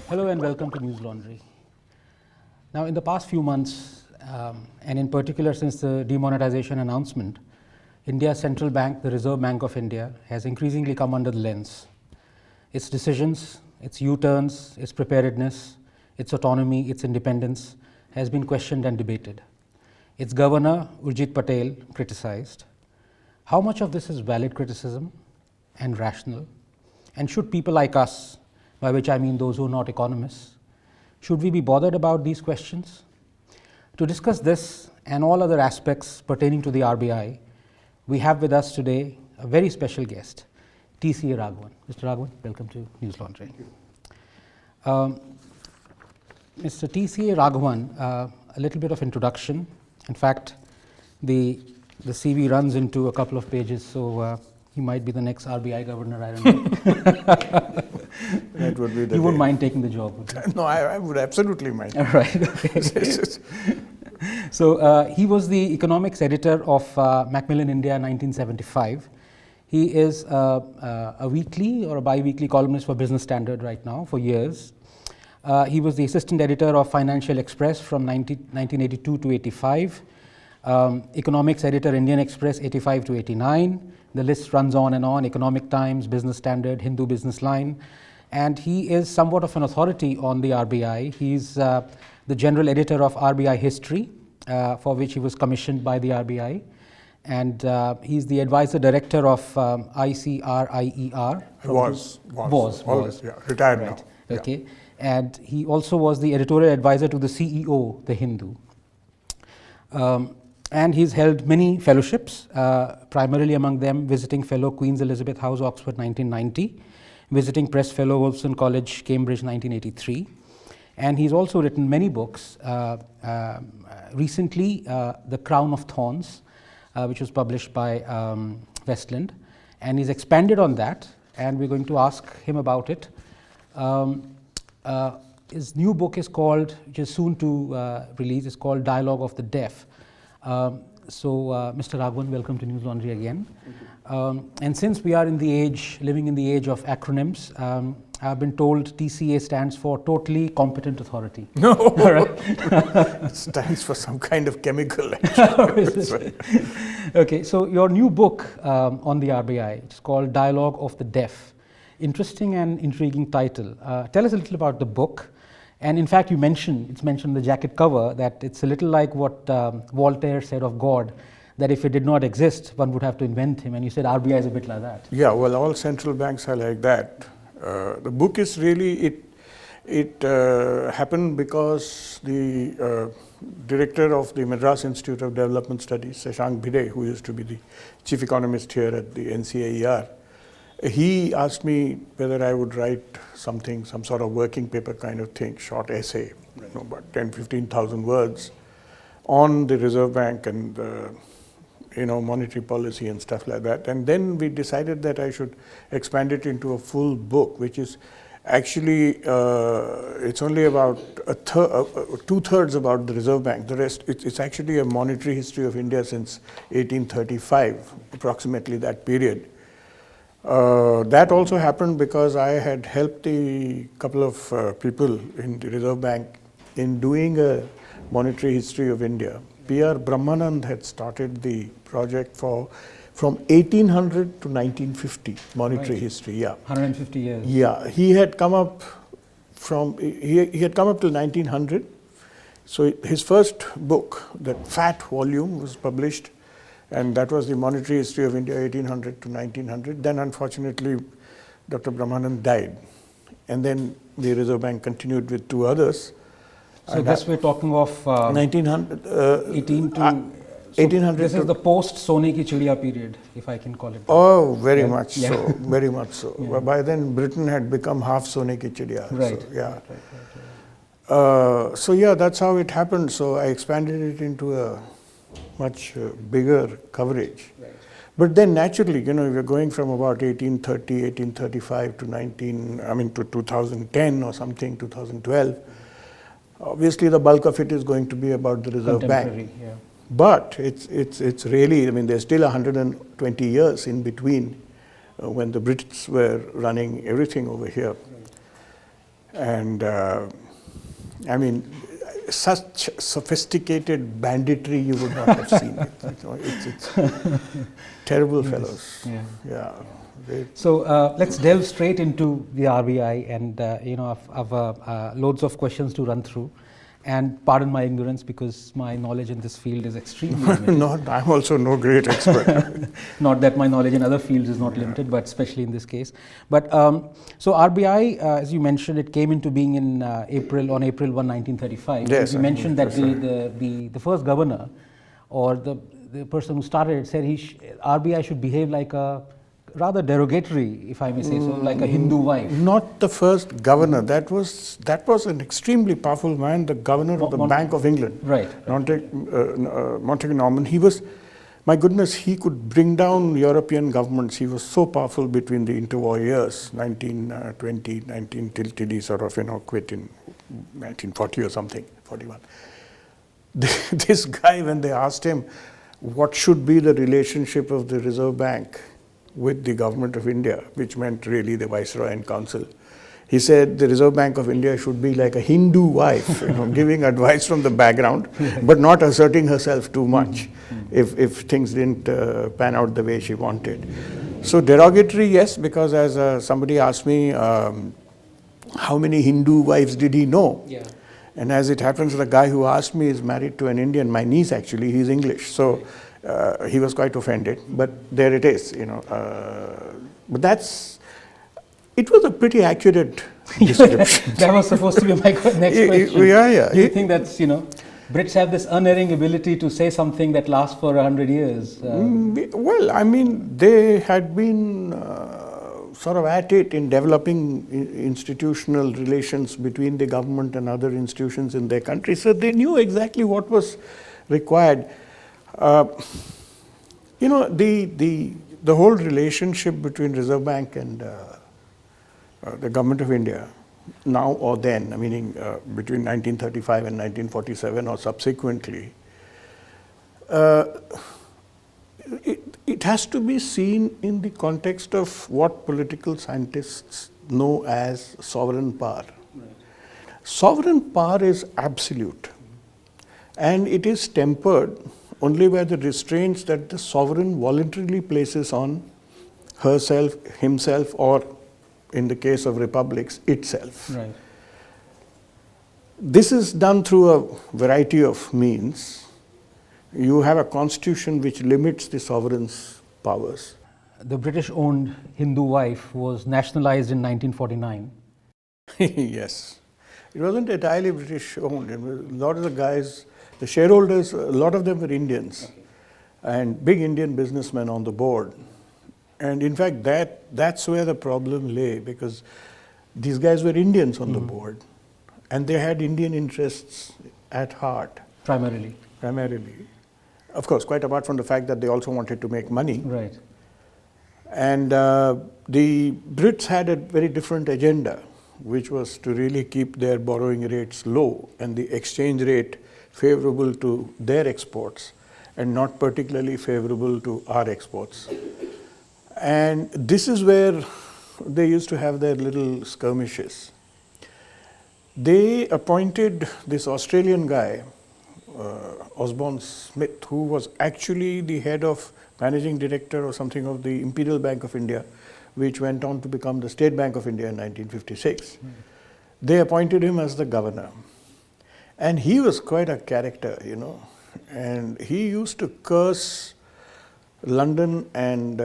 Hello and welcome to News Laundry. Now, in the past few months, and in particular since the demonetization announcement, India's central bank, the Reserve Bank of India, has increasingly come under the lens. Its decisions, its U-turns, its preparedness, its autonomy, its independence has been questioned and debated. Its governor, Urjit Patel, criticized. How much of this is valid criticism and rational? And should people like us, by which I mean those who are not economists, should we be bothered about these questions? To discuss this and all other aspects pertaining to the RBI, we have with us today a very special guest, TCA Raghavan. Mr. Raghavan, welcome to News Laundry. Mr. TCA Raghavan, a little bit of introduction. In fact, the CV runs into a couple of pages, so he might be the next RBI governor, I don't know. That would be the You wouldn't mind taking the job, would you? No, I would absolutely mind. All right. Okay. So he was the economics editor of Macmillan India 1975. He is a weekly or a bi-weekly columnist for Business Standard right now for years. He was the assistant editor of Financial Express from 1982 to 85. Economics editor Indian Express 85 to 89. The list runs on and on. Economic Times, Business Standard, Hindu Business Line. And he is somewhat of an authority on the RBI. He's the general editor of RBI History, for which he was commissioned by the RBI. And he's the advisor director of ICRIER. Was. Yeah, retired right. now. Okay. Yeah. And he also was the editorial advisor to the CEO, The Hindu. And he's held many fellowships, primarily among them visiting fellow Queen's Elizabeth House, Oxford 1990, visiting press fellow Wolfson College, Cambridge 1983. And he's also written many books. Recently, The Crown of Thorns, which was published by Westland. And he's expanded on that, and we're going to ask him about it. His new book is called, which is soon to release, is called Dialogue of the Deaf. Mr. Raghavan, welcome to News Laundry again. And since we are living in the age of acronyms, I've been told TCA stands for Totally Competent Authority. No, right. It stands for some kind of chemical. Okay, so your new book on the RBI, it's called Dialogue of the Deaf. Interesting and intriguing title. Tell us a little about the book. And in fact, it's mentioned in the jacket cover that it's a little like what Voltaire said of God, that if it did not exist, one would have to invent him. And you said RBI is a bit like that. Yeah, well, all central banks are like that. The book is really, it happened because the director of the Madras Institute of Development Studies, Shashank Bhide, who used to be the chief economist here at the NCAER, he asked me whether I would write something, some sort of working paper kind of thing, short essay, about 10, 15,000 words on the Reserve Bank and monetary policy and stuff like that. And then we decided that I should expand it into a full book, which is actually, it's only about two-thirds about the Reserve Bank. The rest, it's actually a monetary history of India since 1835, approximately that period. That also happened because I had helped a couple of people in the Reserve Bank in doing a monetary history of India. P.R. Brahmanand had started the project from 1800 to 1950, monetary history, yeah. 150 years. Yeah, he had come up he had come up till 1900. So his first book, that fat volume, was published. And that was the monetary history of India, 1800 to 1900. Then, unfortunately, Dr. Brahmanand died. And then the Reserve Bank continued with two others. So this we're talking of 1900, 18 to 1800. This is the post Sone Ki Chidiya period, if I can call it that. Oh, very Yeah. much Yeah. so, very much so. Yeah. By then, Britain had become half Sone Ki Chidiya. Right. So, yeah. Right. So yeah, that's how it happened. So I expanded it into a much bigger coverage. Right. But then naturally, we're going from about 1830, 1835 to 2010 or something, 2012. Obviously, the bulk of it is going to be about the Reserve Bank. Yeah. But it's really, there's still 120 years in between when the Brits were running everything over here. And I mean, such sophisticated banditry you would not have seen. It's terrible fellows. Yeah. Yeah. So let's delve straight into the RBI, and I've loads of questions to run through. And pardon my ignorance, because my knowledge in this field is extremely limited. I'm also no great expert. Not that my knowledge in other fields is not limited, but especially in this case. But so RBI, as you mentioned, it came into being in April 1, 1935. Yes, you mentioned that the first governor, or the person who started it, said RBI should behave like a rather derogatory, if I may say so, like a Hindu wife. Not the first governor. That was an extremely powerful man, the governor of the Bank of England. Right. Montague Norman. He was, my goodness, he could bring down European governments. He was so powerful between the interwar years, 1920, till he sort of, quit in 1940 or something, 41. This guy, when they asked him what should be the relationship of the Reserve Bank with the government of India, which meant really the Viceroy and Council, he said the Reserve Bank of India should be like a Hindu wife, giving advice from the background, but not asserting herself too much if things didn't pan out the way she wanted. So derogatory, yes, because as somebody asked me, how many Hindu wives did he know? Yeah. And as it happens, the guy who asked me is married to an Indian, my niece actually, he's English. So he was quite offended, but there it is, But it was a pretty accurate description. That was supposed to be my next question. Yeah. Do you think that's, Brits have this unerring ability to say something that lasts for 100 years? Well, I mean, they had been sort of at it in developing institutional relations between the government and other institutions in their country, so they knew exactly what was required. The whole relationship between Reserve Bank and the government of India, now or then, meaning between 1935 and 1947 or subsequently, it has to be seen in the context of what political scientists know as sovereign power. Right. Sovereign power is absolute, and it is tempered only by the restraints that the sovereign voluntarily places on herself, himself, or in the case of republics, itself. Right. This is done through a variety of means. You have a constitution which limits the sovereign's powers. The British-owned Hindu wife was nationalized in 1949. Yes. It wasn't entirely British-owned. A lot of the guys, the shareholders, a lot of them were Indians, and big Indian businessmen on the board. And in fact, that's where the problem lay, because these guys were Indians on the board, and they had Indian interests at heart. Primarily. Of course, quite apart from the fact that they also wanted to make money. Right. And the Brits had a very different agenda, which was to really keep their borrowing rates low and the exchange rate favorable to their exports and not particularly favorable to our exports. And this is where they used to have their little skirmishes. They appointed this Australian guy, Osborne Smith, who was actually the head of managing director or something of the Imperial Bank of India, which went on to become the State Bank of India in 1956. They appointed him as the governor. And he was quite a character, and he used to curse London and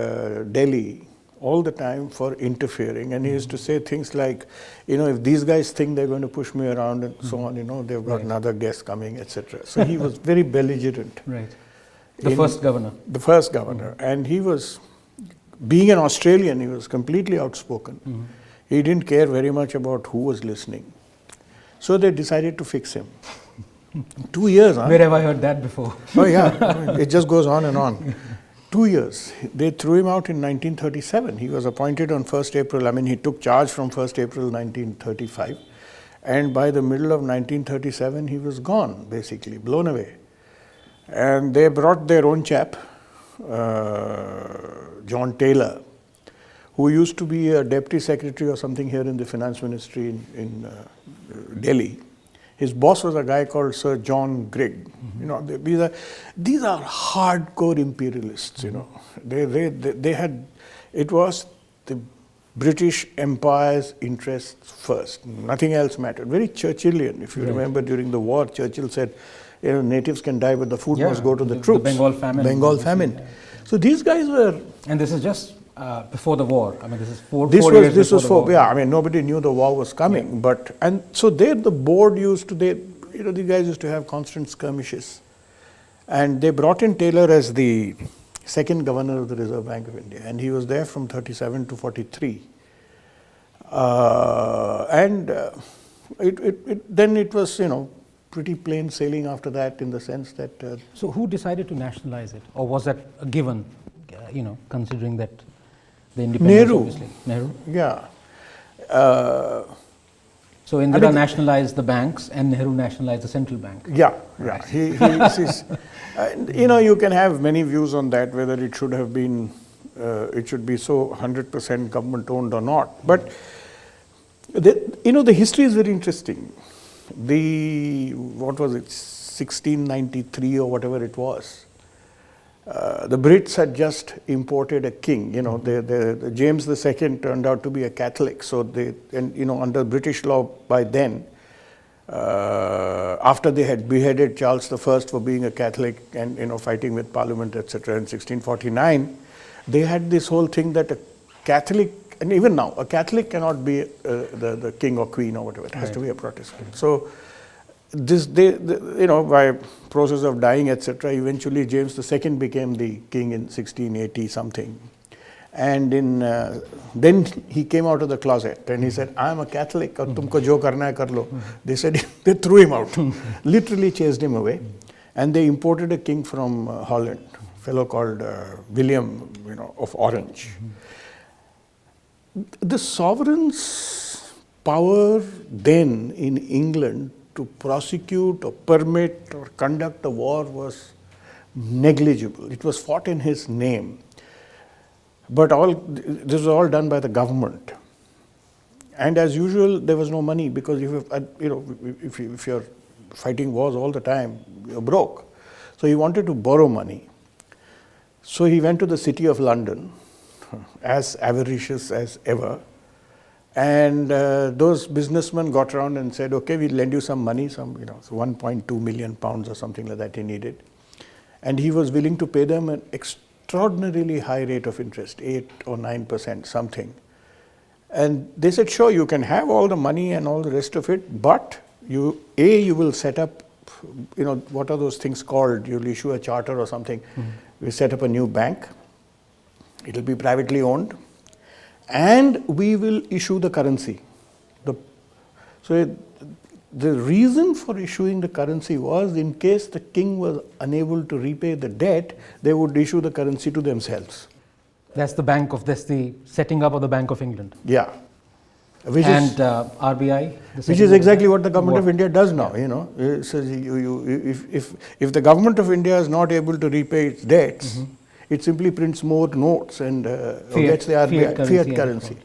Delhi all the time for interfering, and he used to say things like, if these guys think they're going to push me around and so on, they've got another guest coming, etc. So he was very belligerent. Right. The first governor. The first governor. And he was, being an Australian, he was completely outspoken. He didn't care very much about who was listening. So they decided to fix him. 2 years, huh? Where have I heard that before? Oh yeah, it just goes on and on. 2 years. They threw him out in 1937. He was appointed on 1st April. He took charge from 1st April 1935. And by the middle of 1937, he was gone, basically, blown away. And they brought their own chap, John Taylor, who used to be a deputy secretary or something here in the finance ministry in Delhi. His boss was a guy called Sir John Grigg. You know, these are hardcore imperialists. You know, they had, it was the British Empire's interests first. Nothing else mattered. Very Churchillian. If you remember, during the war, Churchill said, you know, natives can die, but the food must go to the troops. The Bengal famine. Bengal famine. So these guys were. And this is just before the war. I mean, this is four This years was before the war. yeah. I mean, nobody knew the war was coming, but and so there the board used to you know, these guys used to have constant skirmishes, and they brought in Taylor as the second governor of the Reserve Bank of India, and he was there from 37 to 43, then it was, you know, pretty plain sailing after that, in the sense that. So who decided to nationalize it, or was that a given? You know, considering that the independence. Nehru. Obviously. Nehru. Yeah. So Indira nationalized the banks, and Nehru nationalized the central bank. Yeah, yeah. You know, you can have many views on that, whether it should have been, it should be so 100% government owned or not. But you know, the history is very interesting. What was it, 1693 or whatever it was. The Brits had just imported a king. You know, the James II turned out to be a Catholic. So you know, under British law by then, after they had beheaded Charles I for being a Catholic and, you know, fighting with Parliament, etc., in 1649, they had this whole thing that a Catholic, and even now, a Catholic cannot be the king or queen or whatever. It has to be a Protestant. So you know, by process of dying, etc., eventually James II became the king in 1680 something. And then he came out of the closet and he said, "I am a Catholic, aur tumko jo karna hai kar lo." They said, they threw him out, literally chased him away. And they imported a king from Holland, a fellow called William, you know, of Orange. The sovereign's power then in England to prosecute or permit or conduct a war was negligible. It was fought in his name. But this was all done by the government. And as usual, there was no money, because if you're fighting wars all the time, you're broke. So he wanted to borrow money. So he went to the city of London, as avaricious as ever. And those businessmen got around and said, "Okay, we'll lend you some money, so 1.2 million pounds or something like that he needed." And he was willing to pay them an extraordinarily high rate of interest, 8 or 9%, something. And they said, "Sure, you can have all the money and all the rest of it, but you will set up, you know, what are those things called? You'll issue a charter or something. We set up a new bank. It'll be privately owned. And we will issue the currency." So the reason for issuing the currency was, in case the king was unable to repay the debt, they would issue the currency to themselves. That's the setting up of the Bank of England. Yeah. RBI? Which is exactly what the government of India does now, you know. It says if the government of India is not able to repay its debts, it simply prints more notes and gets the RBI, fiat currency.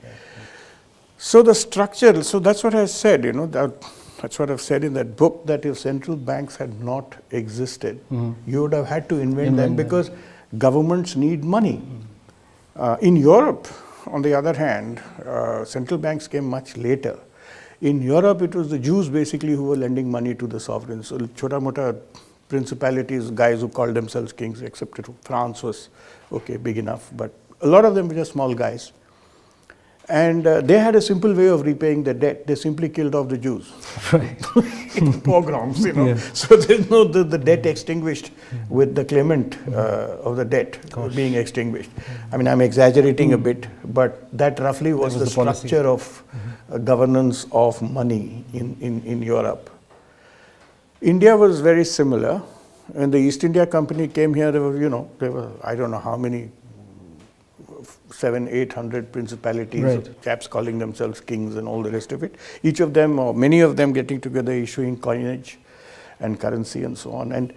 So the structure, so that's what I said, you know, that's what I've said in that book, that if central banks had not existed, you would have had to invent them, because governments need money. In Europe, on the other hand, central banks came much later. In Europe, it was the Jews basically who were lending money to the sovereigns. So chota mota principalities, guys who called themselves kings, except France was big enough, but a lot of them were just small guys. And they had a simple way of repaying the debt. They simply killed off the Jews. Right. Pogroms, you know. Yeah. So there's no the debt extinguished with the claimant of the debt being extinguished. I mean, I'm exaggerating a bit, but that roughly was the structure of governance of money in Europe. India was very similar. When the East India Company came here, there were I don't know how many, 700-800 principalities, right, chaps calling themselves kings and all the rest of it. Each of them, or many of them, getting together, issuing coinage and currency and so on. And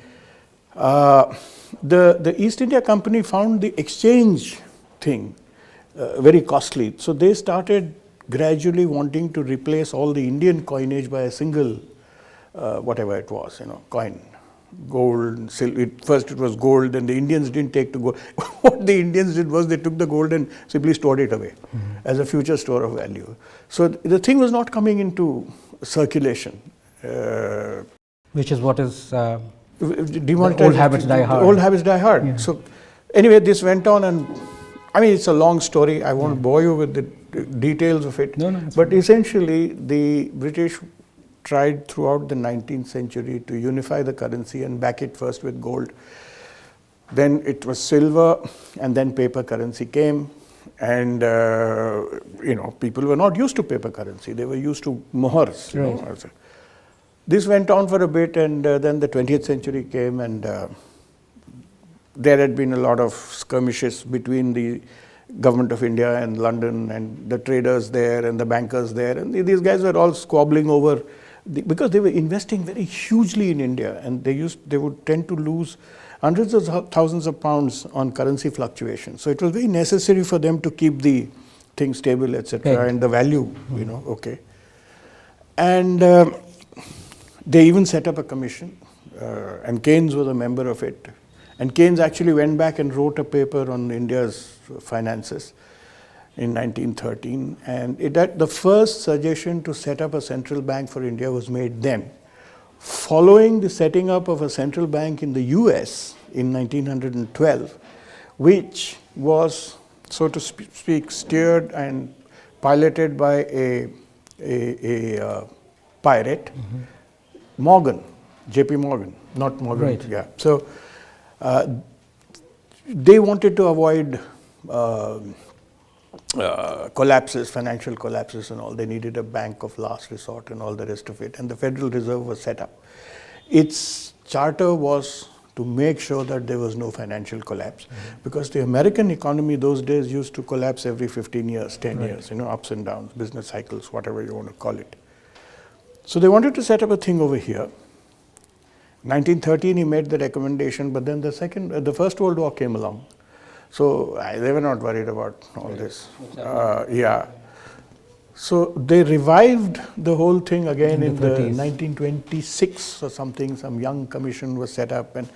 the East India Company found the exchange thing very costly. So they started gradually wanting to replace all the Indian coinage by a single, whatever it was, coin. Gold, silver. First it was gold, and the Indians didn't take to gold. What the Indians did was they took the gold and simply stored it away as a future store of value. So the thing was not coming into circulation. Which is what is Demonetization. old habits die hard. Old habits die hard. Yeah. So anyway, this went on, and I mean, it's a long story. I won't bore you with the details of it. No, but essentially, the British tried throughout the 19th century to unify the currency and back it first with gold. Then it was silver, and then paper currency came. And people were not used to paper currency; they were used to mohurs. Right. This went on for a bit, and then the 20th century came, and there had been a lot of skirmishes between the government of India and London, and the traders there and the bankers there, and these guys were all squabbling over because they were investing very hugely in India, and they would tend to lose hundreds of thousands of pounds on currency fluctuations. So it was very necessary for them to keep the thing stable, etc., Right. and the value, okay. And they even set up a commission, and Keynes was a member of it. And Keynes actually went back and wrote a paper on India's finances in 1913. And the first suggestion to set up a central bank for India was made then, following the setting up of a central bank in the US in 1912, which was, so to speak, steered and piloted by a pirate, Morgan, J.P. Morgan, not Morgan. Right. Yeah. So they wanted to avoid collapses, financial collapses and all. They needed a bank of last resort and all the rest of it. And the Federal Reserve was set up. Its charter was to make sure that there was no financial collapse, because the American economy those days used to collapse every 15 years, 10 years, ups and downs, business cycles, whatever you want to call it. So they wanted to set up a thing over here. 1913 he made the recommendation, but then the First World War came along. So they were not worried about all this. Yeah. So they revived the whole thing again in the 1926 or something. Some young commission was set up, and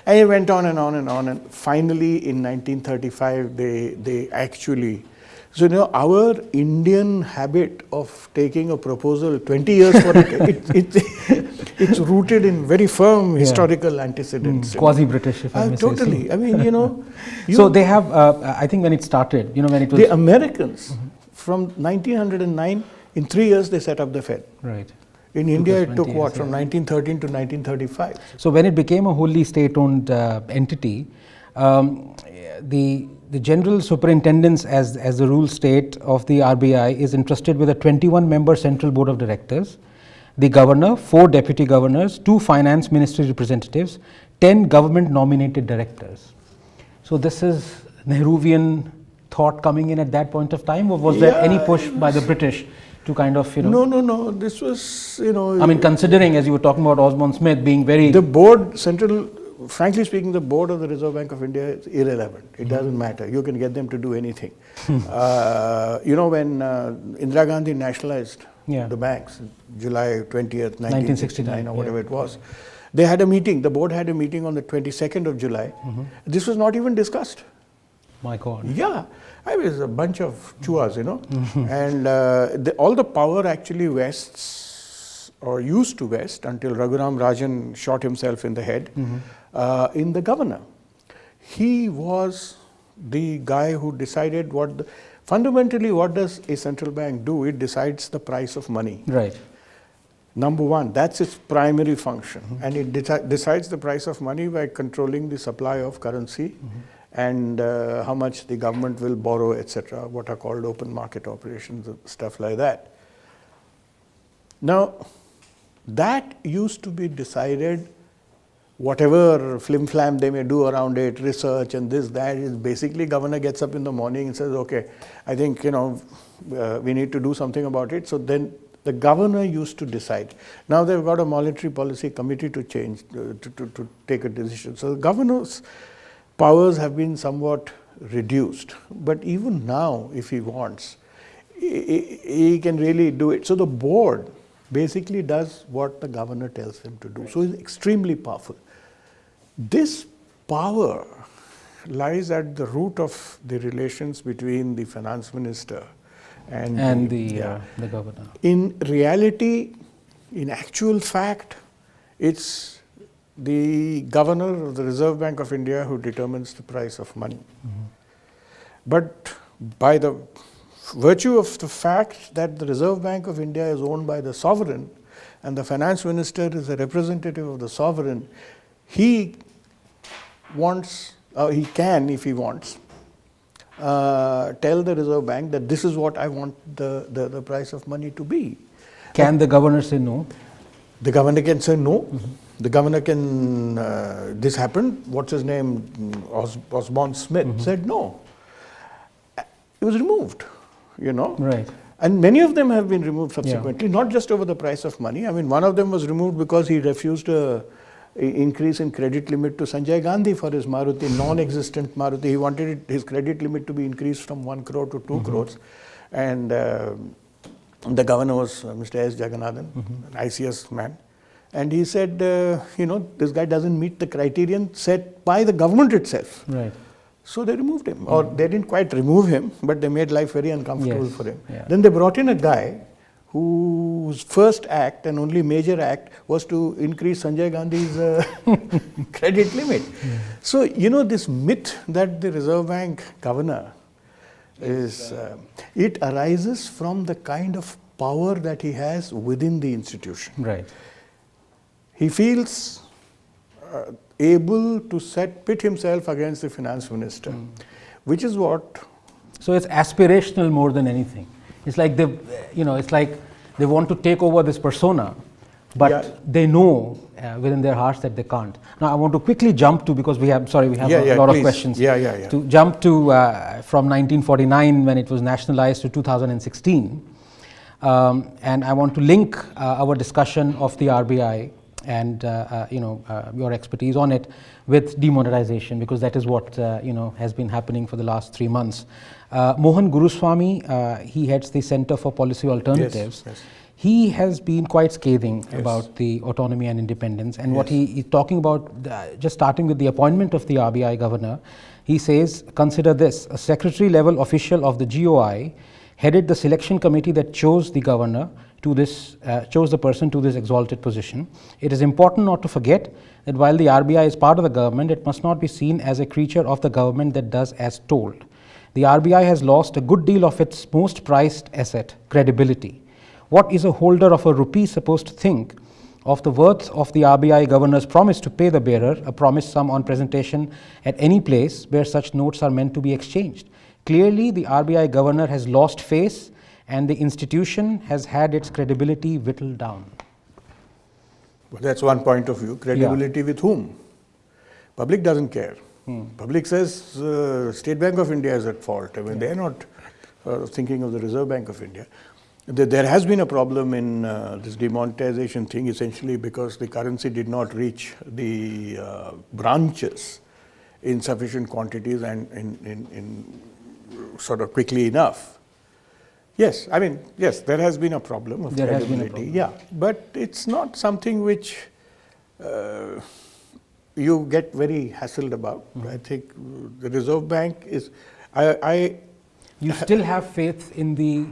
it went on and on and on. And finally, in 1935, they actually. So our Indian habit of taking a proposal 20 years for it's rooted in very firm historical antecedents. Quasi-British, if I may say so. Totally. I mean, so they have. I think when it started, when it was the Americans. From 1909, in 3 years they set up the Fed. Right. In India, it took years, from 1913 to 1935. So when it became a wholly state-owned entity, the general superintendence, as the rule state of the RBI, is entrusted with a 21-member central board of directors, the governor, 4 deputy governors, 2 finance ministry representatives, 10 government-nominated directors. So this is Nehruvian thought coming in at that point of time, or was there any push by the British to kind of, No, this was, I mean, considering, as you were talking about Osborne Smith being very... The board, frankly speaking, the board of the Reserve Bank of India is irrelevant. It doesn't matter. You can get them to do anything. When Indira Gandhi nationalized the banks, July 20th, 1969 or whatever it was, they had a meeting. The board had a meeting on the 22nd of July. This was not even discussed. My God. Yeah, I was a bunch of chuas, and all the power actually vests, or used to vest until Raghuram Rajan shot himself in the head, in the governor. He was the guy who decided fundamentally what does a central bank do? It decides the price of money. Right. Number one, that's its primary function, and it decides the price of money by controlling the supply of currency. And how much the government will borrow, etc., what are called open market operations, stuff like that. Now, that used to be decided, whatever flim-flam they may do around it, research and this, that, is basically governor gets up in the morning and says, okay, I think, we need to do something about it. So then the governor used to decide. Now they've got a monetary policy committee to change, to take a decision. So the governor's powers have been somewhat reduced. But even now, if he wants, he can really do it. So the board basically does what the governor tells him to do. So he's extremely powerful. This power lies at the root of the relations between the finance minister and the governor. In reality, in actual fact, it's the governor of the Reserve Bank of India who determines the price of money. But by the virtue of the fact that the Reserve Bank of India is owned by the sovereign and the finance minister is a representative of the sovereign, he wants, he can, if he wants, tell the Reserve Bank that this is what I want the price of money to be. Can the governor say no? The governor can say no. The governor can, this happened, what's his name, Osborne Smith said no. It was removed, Right. And many of them have been removed subsequently, not just over the price of money. I mean, one of them was removed because he refused a increase in credit limit to Sanjay Gandhi for his Maruti, non-existent Maruti. He wanted his credit limit to be increased from 1 crore to 2 crores. And the governor was Mr. S. Jagannathan, an ICS man. And he said, this guy doesn't meet the criterion set by the government itself. Right. So they removed him. Or they didn't quite remove him, but they made life very uncomfortable for him. Yeah. Then they brought in a guy whose first act and only major act was to increase Sanjay Gandhi's credit limit. So, this myth that the Reserve Bank governor is, it arises from the kind of power that he has within the institution. Right. He feels able to pit himself against the finance minister, which is what. So it's aspirational more than anything. It's like they want to take over this persona, but they know within their hearts that they can't. Now I want to quickly jump to, because we have a lot of questions. To jump to from 1949 when it was nationalized to 2016, and I want to link our discussion of the RBI and your expertise on it with demonetization, because that is what has been happening for the last 3 months. Mohan Guruswamy, he heads the Center for Policy Alternatives. Yes. He has been quite scathing about the autonomy and independence, and what he is talking about, just starting with the appointment of the RBI governor, he says, consider this: a secretary level official of the GOI headed the selection committee that chose the governor to this, chose the person to this exalted position. It is important not to forget that while the RBI is part of the government, it must not be seen as a creature of the government that does as told. The RBI has lost a good deal of its most prized asset, credibility. What is a holder of a rupee supposed to think of the worth of the RBI governor's promise to pay the bearer a promised sum on presentation at any place where such notes are meant to be exchanged? Clearly, the RBI governor has lost face and the institution has had its credibility whittled down. Well, that's one point of view. Credibility with whom? Public doesn't care. Public says State Bank of India is at fault. I mean, they're not thinking of the Reserve Bank of India. There has been a problem in this demonetization thing, essentially because the currency did not reach the branches in sufficient quantities and in sort of quickly enough. Yes, I mean, yes, there has been a problem of credibility. Yeah, but it's not something which you get very hassled about. I think the Reserve Bank is. You still have faith in the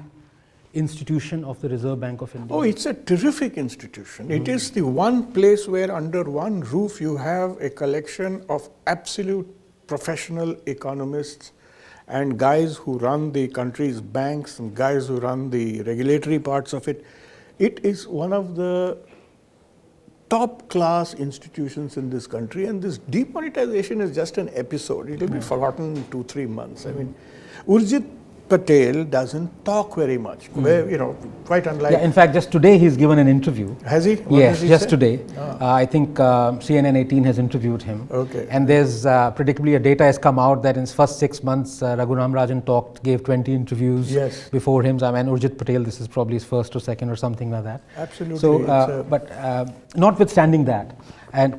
institution of the Reserve Bank of India? Oh, it's a terrific institution. It is the one place where under one roof you have a collection of absolute professional economists and guys who run the country's banks and guys who run the regulatory parts of it. It is one of the top class institutions in this country, and this demonetization is just an episode. It will be forgotten in 2-3 months. I mean, Urjit Patel doesn't talk very much, quite unlike. Yeah, in fact, just today he's given an interview. Has he? Yes, just today. I think CNN 18 has interviewed him. Okay. And there's predictably a data has come out that in his first 6 months, Raghuram Rajan gave 20 interviews before him. I mean, Urjit Patel, this is probably his first or second or something like that. Absolutely. So, but notwithstanding that, and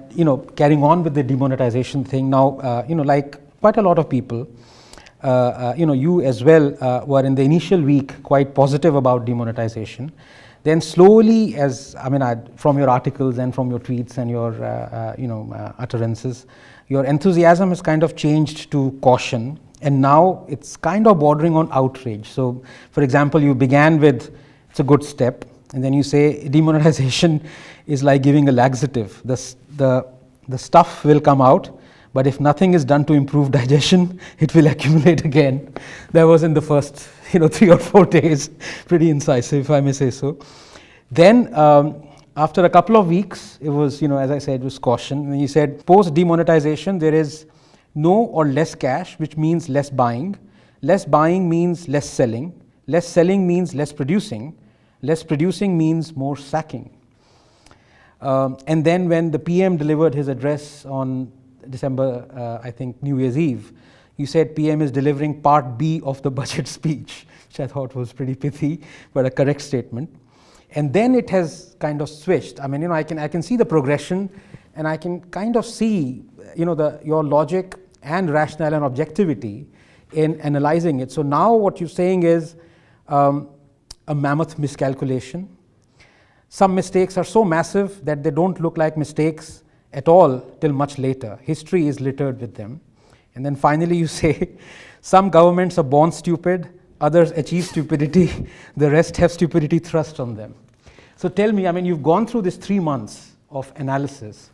carrying on with the demonetization thing now, like quite a lot of people, you as well were in the initial week quite positive about demonetization. Then slowly, from your articles and from your tweets and your utterances, your enthusiasm has kind of changed to caution, and now it's kind of bordering on outrage. So, for example, you began with it's a good step, and then you say demonetization is like giving a laxative. The stuff will come out, but if nothing is done to improve digestion, it will accumulate again. That was in the first 3 or 4 days, pretty incisive, if I may say so. Then after a couple of weeks, it was, as I said, it was caution. And you said post demonetization, there is no or less cash, which means less buying. Less buying means less selling. Less selling means less producing. Less producing means more sacking. And then when the PM delivered his address on December, New Year's Eve, you said PM is delivering part B of the budget speech, which I thought was pretty pithy, but a correct statement. And then it has kind of switched. I can see the progression, and I can kind of see, your logic and rationale and objectivity in analyzing it. So now what you're saying is a mammoth miscalculation. Some mistakes are so massive that they don't look like mistakes at all till much later. History is littered with them. And then finally you say, some governments are born stupid, others achieve stupidity, the rest have stupidity thrust on them. So tell me, you've gone through this 3 months of analysis.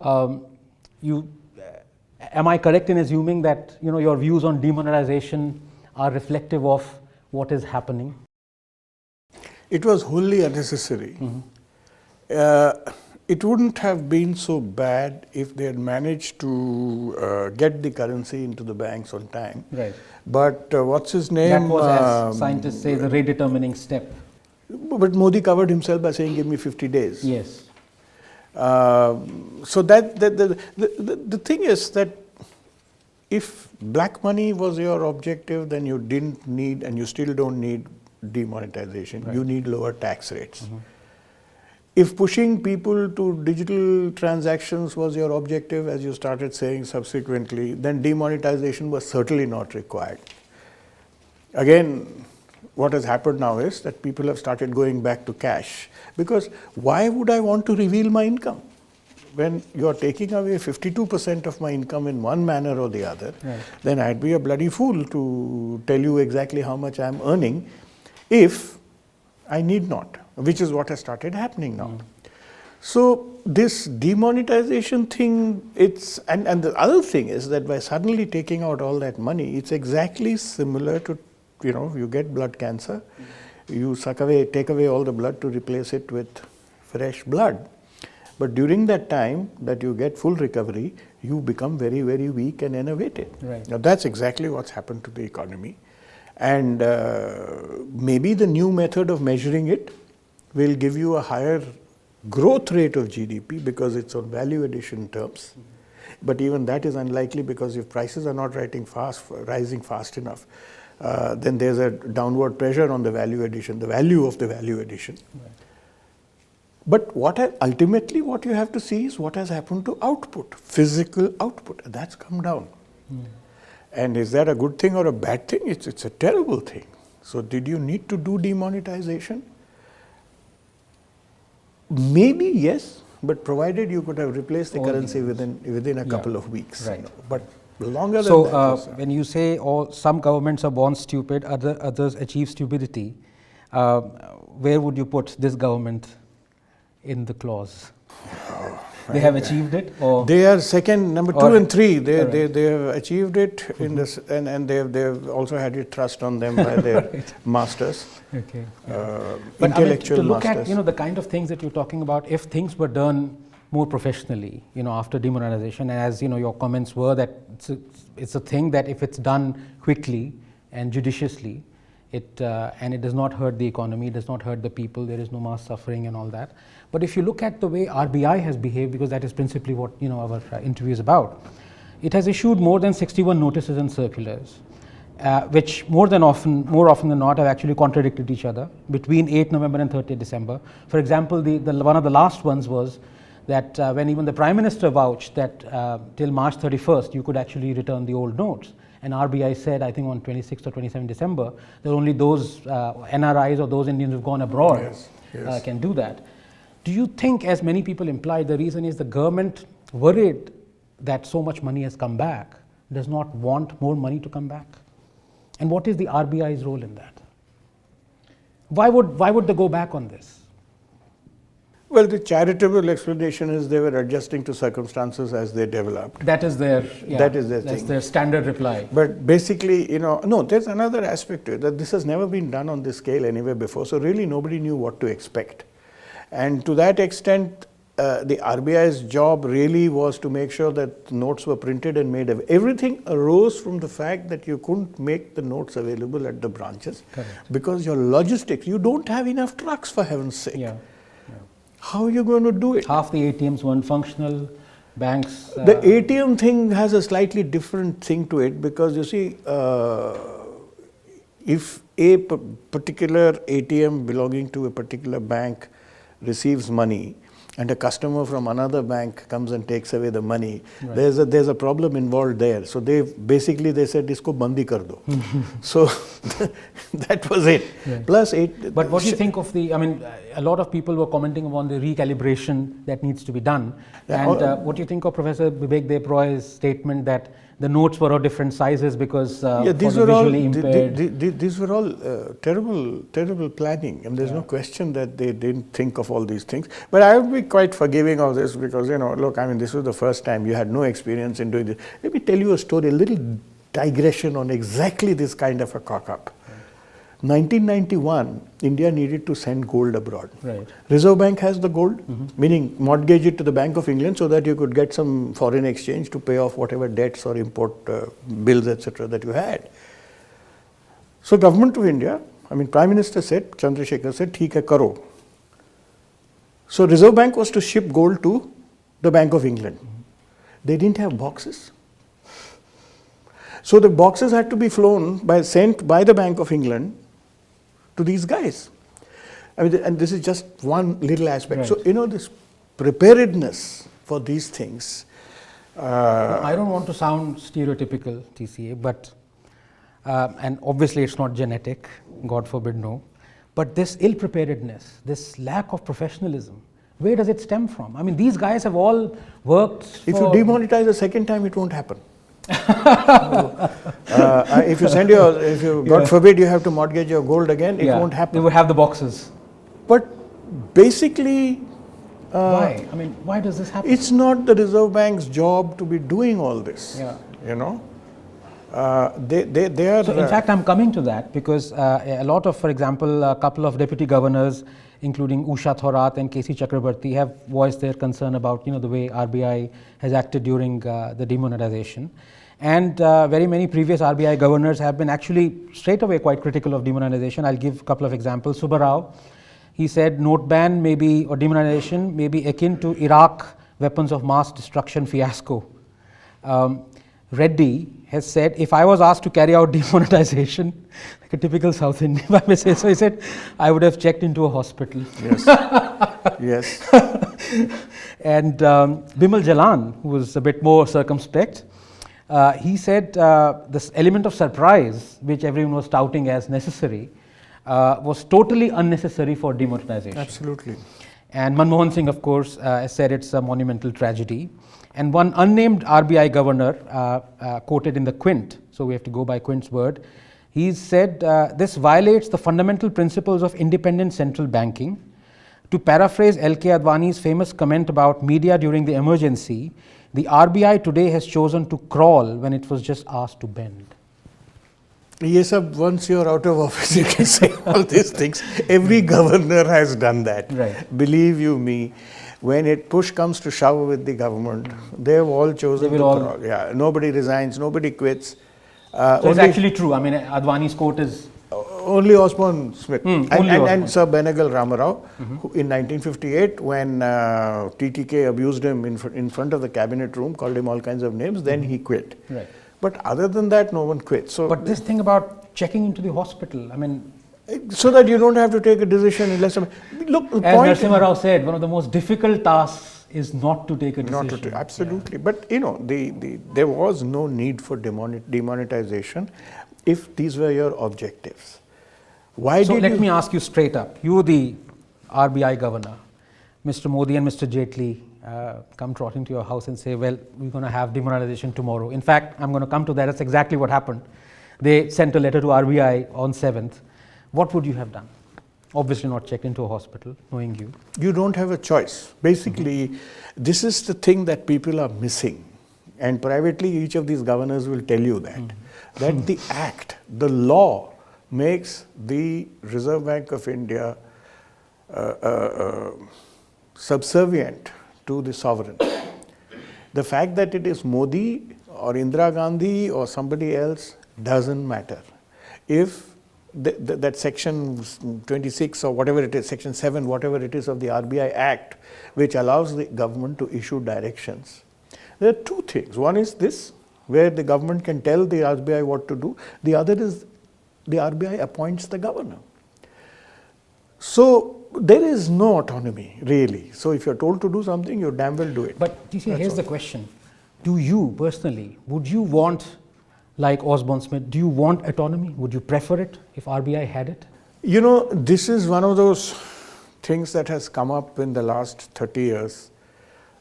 Am I correct in assuming that your views on demonetization are reflective of what is happening? It was wholly unnecessary. It wouldn't have been so bad if they had managed to get the currency into the banks on time. Right. But what's his name? That was, as scientists say, the rate determining step. But Modi covered himself by saying, give me 50 days. Yes. So that the thing is that if black money was your objective, then you didn't need, and you still don't need demonetization. Right. You need lower tax rates. If pushing people to digital transactions was your objective, as you started saying subsequently, then demonetization was certainly not required. Again, what has happened now is that people have started going back to cash, because why would I want to reveal my income? When you're taking away 52% of my income in one manner or the other, right, then I'd be a bloody fool to tell you exactly how much I'm earning if I need not, which is what has started happening now. So this demonetization thing, and the other thing is that by suddenly taking out all that money, it's exactly similar to, you get blood cancer, you take away all the blood to replace it with fresh blood. But during that time that you get full recovery, you become very, very weak and enervated. Right. Now that's exactly what's happened to the economy. And maybe the new method of measuring it will give you a higher growth rate of GDP because it's on value addition terms. But even that is unlikely, because if prices are not rising fast enough, then there's a downward pressure on the value addition, the value of the value addition. Right. But ultimately what you have to see is what has happened to output, physical output. That's come down. And is that a good thing or a bad thing? It's a terrible thing. So did you need to do demonetization? Maybe yes, but provided you could have replaced the currency within a couple of weeks. Right. But longer than that. So when you say some governments are born stupid, others achieve stupidity, where would you put this government in the clause? They have achieved it, or they are second, number 2 and 3. They have achieved it in this, and they have also had it thrust on them by their right. masters. Okay. But intellectual to look masters. at the kind of things that you're talking about, if things were done more professionally, after demonetization, and as your comments were that it's a thing that if it's done quickly and judiciously, and it does not hurt the economy, it does not hurt the people, there is no mass suffering and all that. But if you look at the way RBI has behaved, because that is principally what our interview is about, it has issued more than 61 notices and circulars, which more often than not have actually contradicted each other between 8 November and 30th December. For example, the one of the last ones was that when even the Prime Minister vouched that till March 31st you could actually return the old notes, And RBI said, I think on 26th or 27th December, that only those NRIs or those Indians who've gone abroad can do that. Do you think, as many people imply, the reason is the government, worried that so much money has come back, does not want more money to come back? And what is the RBI's role in that? Why would they go back on this? Well, the charitable explanation is they were adjusting to circumstances as they developed. That is their That's thing. Their standard reply. But basically, no, there's another aspect to it, that this has never been done on this scale anywhere before. So really nobody knew what to expect. And to that extent, the RBI's job really was to make sure that notes were printed and made available. Everything arose from the fact that you couldn't make the notes available at the branches. Correct. Because your logistics, you don't have enough trucks, for heaven's sake. Yeah. How are you going to do it? Half the ATMs weren't functional. Banks. The ATM thing has a slightly different thing to it, because you see, if a particular ATM belonging to a particular bank receives money, and a customer from another bank comes and takes away the money, right, there's a problem involved there. So they said, "Isko bandi kar do." So that was it. Right. Plus But what do you think of the? I mean, a lot of people were commenting upon the recalibration that needs to be done. And what do you think of Professor Bibek Deb Roy's statement that the notes were of different sizes because these for the were all visually impaired? these were all terrible planning, and there's no question that they didn't think of all these things. But I would be quite forgiving of this, because look, I mean, this was the first time you had no experience in doing this. Let me tell you a story, a little digression on exactly this kind of a cock-up. 1991, India needed to send gold abroad. Right. Reserve Bank has the gold, meaning mortgage it to the Bank of England so that you could get some foreign exchange to pay off whatever debts or import bills, etc. that you had. So Government of India, I mean Prime Minister said, Chandrasekhar said, "Theek hai, karo." So Reserve Bank was to ship gold to the Bank of England. They didn't have boxes. So the boxes had to be sent by the Bank of England to these guys. I mean, and this is just one little aspect. Right. So, this preparedness for these things. I don't want to sound stereotypical, TCA, but, and obviously it's not genetic, God forbid, no. But this ill-preparedness, this lack of professionalism, where does it stem from? I mean, these guys have all worked. If you demonetize a second time, it won't happen. If you God forbid, you have to mortgage your gold again, it won't happen. They would have the boxes. But basically, why? I mean, why does this happen? it's not the Reserve Bank's job to be doing all this. Yeah. They are. So in fact, I'm coming to that because a lot of, for example, a couple of deputy governors, including Usha Thorat and KC Chakrabarti, have voiced their concern about the way RBI has acted during the demonetization. And very many previous RBI governors have been actually straight away quite critical of demonetization. I'll give a couple of examples. Subba Rao, he said note ban may be, or demonetization may be akin to Iraq weapons of mass destruction fiasco. Reddy has said, if I was asked to carry out demonetization, like a typical South Indian, if I may say so, he said, I would have checked into a hospital. Yes. Yes. And Bimal Jalan, who was a bit more circumspect, he said this element of surprise, which everyone was touting as necessary, was totally unnecessary for demonetization. Absolutely. And Manmohan Singh, of course, said it's a monumental tragedy. And one unnamed RBI governor quoted in the Quint, so we have to go by Quint's word, he said, this violates the fundamental principles of independent central banking. To paraphrase L.K. Advani's famous comment about media during the emergency, the RBI today has chosen to crawl when it was just asked to bend. Yes, sir, once you're out of office, you can say all these things. Every governor has done that. Right. Believe you me, when push comes to shove with the government, they've all chosen to crawl. Yeah, nobody resigns, nobody quits. So it's actually true. I mean, Advani's quote is... Only Osman Smith and Sir Benegal Ramarao, who in 1958, when TTK abused him in front of the cabinet room, called him all kinds of names, then he quit. Right. But other than that, no one quit. So, but this thing about checking into the hospital, I mean... So that you don't have to take a decision unless... Look, as Narasimha Rao said, one of the most difficult tasks is not to take a decision. Not to absolutely. But, you know, there was no need for demonetization if these were your objectives. Why So did let you? me ask you straight up. You, the RBI governor, Mr. Modi and Mr. Jaitley come trotting to your house and say, well, we're going to have demonetization tomorrow. In fact, I'm going to come to that. That's exactly what happened. They sent a letter to RBI on 7th. What would you have done? Obviously not checked into a hospital, knowing you. You don't have a choice. Basically, this is the thing that people are missing. And privately, each of these governors will tell you that. That the act, the law, makes the Reserve Bank of India subservient to the sovereign. The fact that it is Modi or Indira Gandhi or somebody else doesn't matter. If that section 26 or whatever it is, section 7, whatever it is of the RBI Act, which allows the government to issue directions. There are two things. One is this, where the government can tell the RBI what to do. The other is the RBI appoints the governor. So there is no autonomy, really. So if you're told to do something, you damn well do it. But TC, here's the question. Do you personally, would you want, like Osborne Smith, do you want autonomy? Would you prefer it if RBI had it? You know, this is one of those things that has come up in the last 30 years.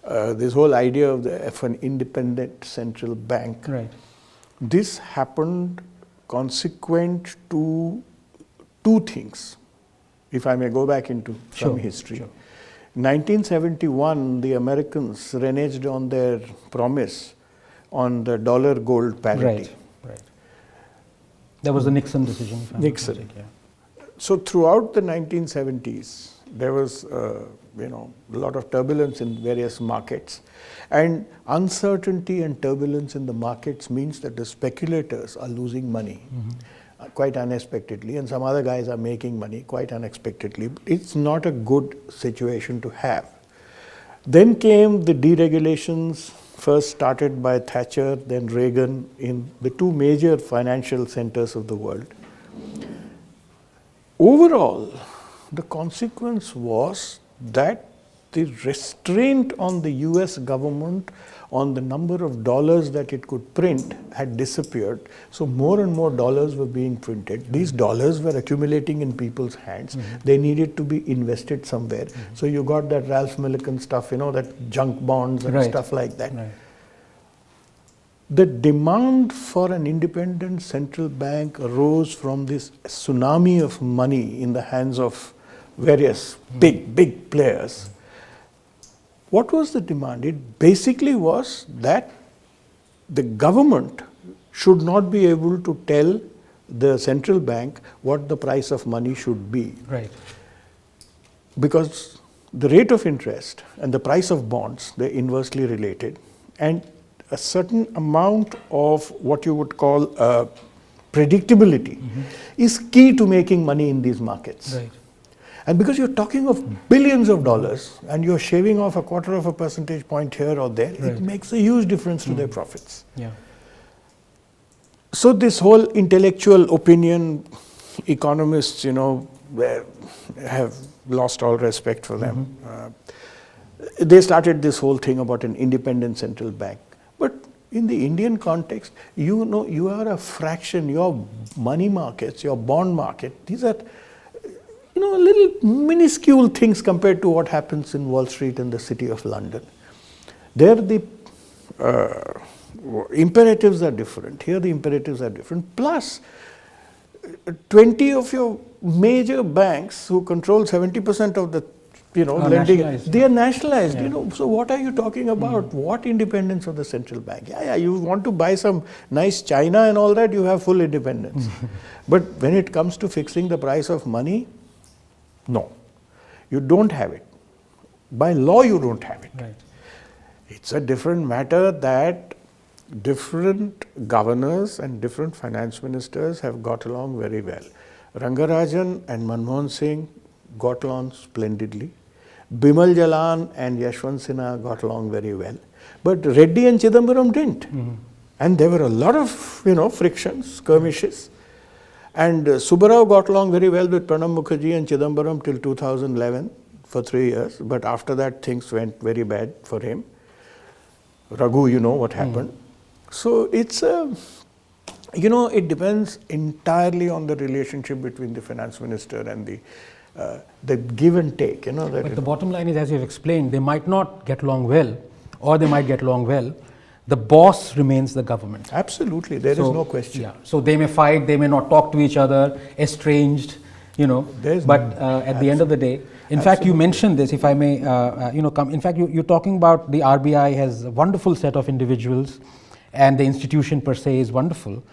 This whole idea of an independent central bank. Right. This happened consequent to two things, if I may go back into some history. Sure. 1971, the Americans reneged on their promise on the dollar-gold parity. Right. That was the Nixon decision. If I'm not Nixon. mistaken, yeah. So throughout the 1970s, there was a lot of turbulence in various markets, and uncertainty and turbulence in the markets means that the speculators are losing money quite unexpectedly, and some other guys are making money quite unexpectedly. It's not a good situation to have. Then came the deregulations, first started by Thatcher, then Reagan, in the two major financial centers of the world. Overall, the consequence was that the restraint on the US government on the number of dollars that it could print had disappeared. So more and more dollars were being printed. These dollars were accumulating in people's hands. They needed to be invested somewhere. So you got that Ralph Millikan stuff, that junk bonds and stuff like that. Right. The demand for an independent central bank arose from this tsunami of money in the hands of various big players. What was the demand? It basically was that the government should not be able to tell the central bank what the price of money should be. Right. Because the rate of interest and the price of bonds, they're inversely related. And a certain amount of what you would call predictability is key to making money in these markets. Right. And because you're talking of billions of dollars and you're shaving off a quarter of a percentage point here or there, it makes a huge difference to their profits. Yeah. So this whole intellectual opinion, economists, have lost all respect for them. They started this whole thing about an independent central bank. But in the Indian context, you are a fraction, your money markets, your bond market, these are little minuscule things compared to what happens in Wall Street and the city of London. There the imperatives are different. Here the imperatives are different. Plus, 20 of your major banks who control 70% of the lending, they are nationalized. Yeah. So what are you talking about? What independence of the central bank? Yeah, you want to buy some nice china and all that, you have full independence. But when it comes to fixing the price of money, no, you don't have it. By law, you don't have it. Right. It's a different matter that different governors and different finance ministers have got along very well. Rangarajan and Manmohan Singh got along splendidly. Bimal Jalan and Yashwant Sinha got along very well. But Reddy and Chidambaram didn't. And there were a lot of, frictions, skirmishes. And Subbarao got along very well with Pranab Mukherjee and Chidambaram till 2011. for 3 years, but after that things went very bad for him. Raghu, you know what happened. So it's it depends entirely on the relationship between the finance minister and the give and take. But the bottom line is, as you've explained, they might not get along well, or they might get along well. The boss remains the government. Absolutely, there is no question. Yeah. So they may fight, they may not talk to each other, estranged, but at the end of the day, in fact, you mentioned this, if I may, in fact, you're talking about the RBI has a wonderful set of individuals, and the institution per se is wonderful.